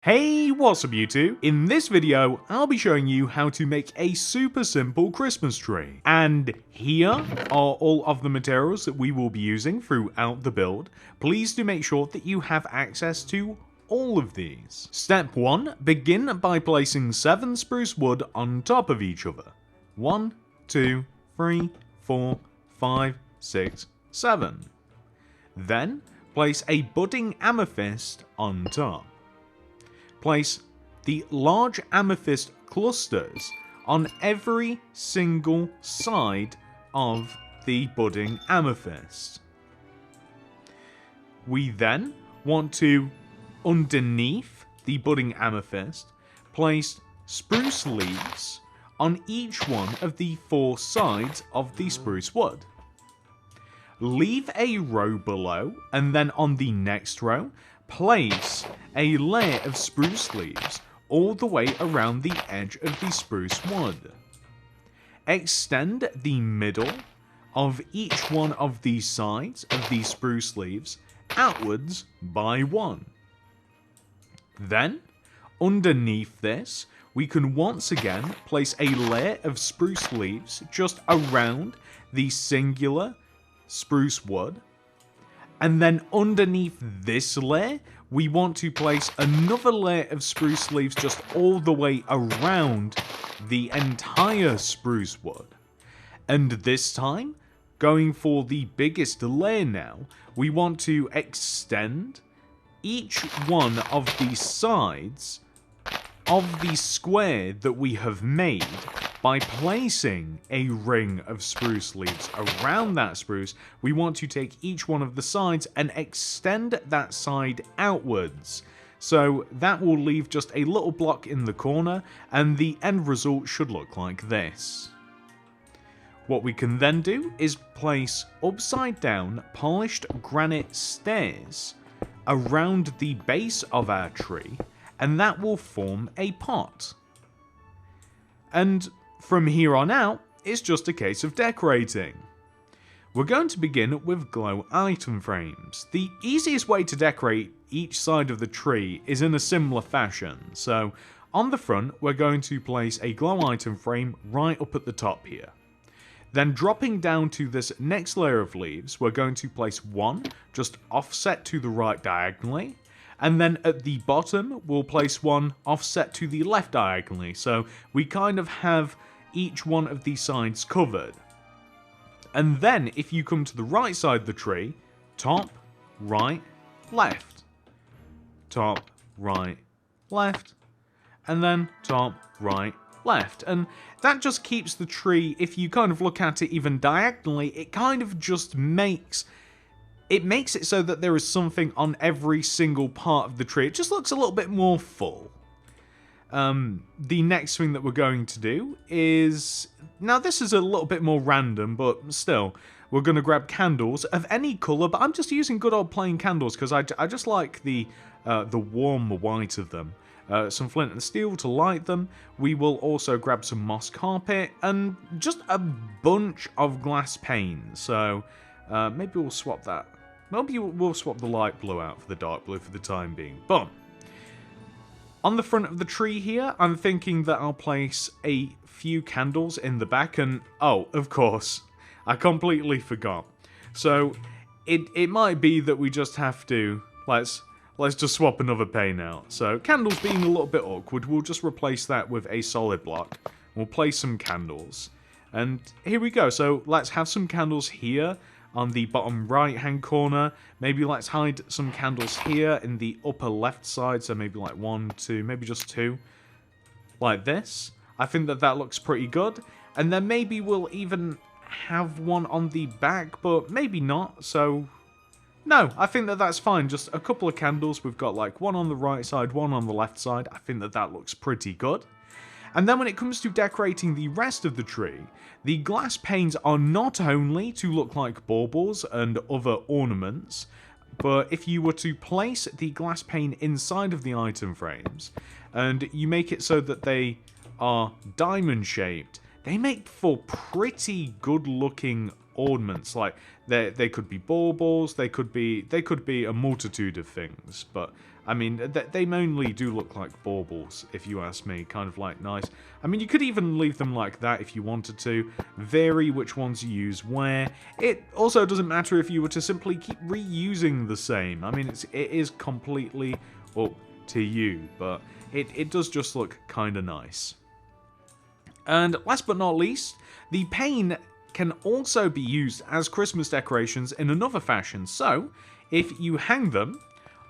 Hey, what's up YouTube? In this video, I'll be showing you how to make a super simple Christmas tree. And here are all of the materials that we will be using throughout the build. Please do make sure that you have access to all of these. Step 1. Begin by placing 7 spruce wood on top of each other. 1, 2, 3, 4, 5, 6, 7. Then, place a budding amethyst on top. Place the large amethyst clusters on every single side of the budding amethyst. We then want to, underneath the budding amethyst, place spruce leaves on each one of the 4 sides of the spruce wood. Leave a row below, and then on the next row, place a layer of spruce leaves all the way around the edge of the spruce wood. Extend the middle of each one of these sides of these spruce leaves outwards by 1. Then, underneath this, we can once again place a layer of spruce leaves just around the singular spruce wood. And then underneath this layer, we want to place another layer of spruce leaves just all the way around the entire spruce wood. And this time, going for the biggest layer now, we want to extend each one of the sides of the square that we have made by placing a ring of spruce leaves around that spruce. We want to take each one of the sides and extend that side outwards. So that will leave just a little block in the corner, and the end result should look like this. What we can then do is place upside down polished granite stairs around the base of our tree, and that will form a pot. And from here on out, it's just a case of decorating. We're going to begin with glow item frames. The easiest way to decorate each side of the tree is in a similar fashion. So on the front, we're going to place a glow item frame right up at the top here. Then dropping down to this next layer of leaves, we're going to place one just offset to the right diagonally. And then at the bottom, we'll place one offset to the left diagonally. So we kind of have each one of these sides covered. And then if you come to the right side of the tree, top, right, left. Top, right, left. And then top, right, left. And that just keeps the tree, if you kind of look at it even diagonally, it kind of just makes it so that there is something on every single part of the tree. It just looks a little bit more full. The next thing that we're going to do is... Now this is a little bit more random, but still. We're going to grab candles of any colour, but I'm just using good old plain candles because I just like the warm white of them. Some flint and steel to light them. We will also grab some moss carpet and just a bunch of glass panes. So maybe we'll swap that. Maybe we'll swap the light blue out for the dark blue for the time being. Boom. On the front of the tree here, I'm thinking that I'll place a few candles in the back, and oh, of course, I completely forgot. So it might be that we just have to let's just swap another pane out. So candles being a little bit awkward, we'll just replace that with a solid block. We'll place some candles, and here we go. So let's have some candles here on the bottom right hand corner. Maybe let's hide some candles here in the upper left side, so maybe like 1, 2, maybe just 2 like this. I think that looks pretty good. And then maybe we'll even have one on the back, but maybe not. So no, I think that's fine. Just a couple of candles. We've got like one on the right side, one on the left side. I think that looks pretty good. And then when it comes to decorating the rest of the tree, the glass panes are not only to look like baubles and other ornaments, but if you were to place the glass pane inside of the item frames, and you make it so that they are diamond shaped, they make for pretty good looking ornaments. Like they could be baubles, they could be a multitude of things, but I mean, they mainly do look like baubles, if you ask me, kind of like nice. I mean, you could even leave them like that if you wanted to, vary which ones you use where. It also doesn't matter if you were to simply keep reusing the same. I mean, it is completely up to you, but it does just look kind of nice. And last but not least, the pane can also be used as Christmas decorations in another fashion. So, if you hang them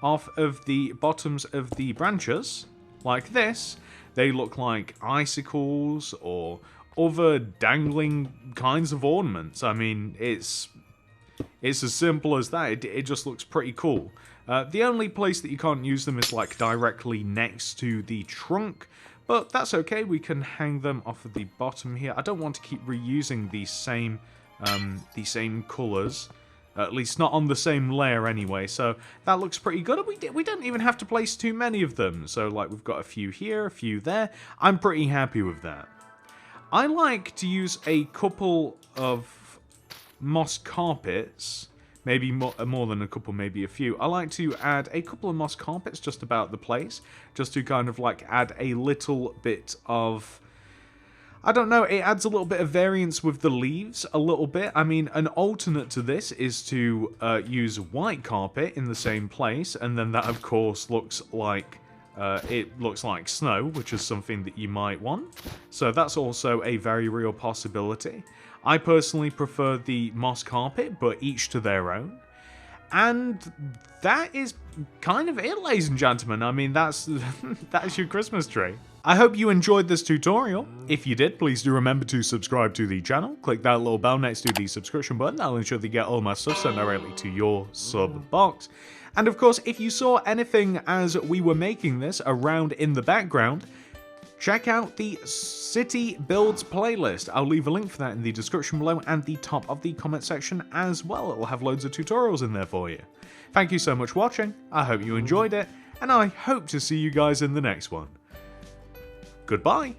off of the bottoms of the branches, like this, they look like icicles or other dangling kinds of ornaments. I mean, it's as simple as that. It just looks pretty cool. The only place that you can't use them is like directly next to the trunk, but that's okay. We can hang them off of the bottom here. I don't want to keep reusing the same colours. At least not on the same layer anyway, so that looks pretty good. We don't even have to place too many of them. So like we've got a few here, a few there. I'm pretty happy with that. I like to use a couple of moss carpets, maybe more than a couple, maybe a few. I like to add a couple of moss carpets just about the place, just to kind of like add a little bit of, I don't know, it adds a little bit of variance with the leaves, a little bit. I mean, an alternate to this is to use white carpet in the same place, and then that, of course, looks like snow, which is something that you might want. So that's also a very real possibility. I personally prefer the moss carpet, but each to their own. And that is kind of it, ladies and gentlemen. I mean, that's your Christmas tree. I hope you enjoyed this tutorial. If you did, please do remember to subscribe to the channel. Click that little bell next to the subscription button. That'll ensure that you get all my stuff sent directly to your sub box. And of course, if you saw anything as we were making this around in the background, check out the City Builds playlist. I'll leave a link for that in the description below and the top of the comment section as well. It will have loads of tutorials in there for you. Thank you so much for watching. I hope you enjoyed it, and I hope to see you guys in the next one. Goodbye.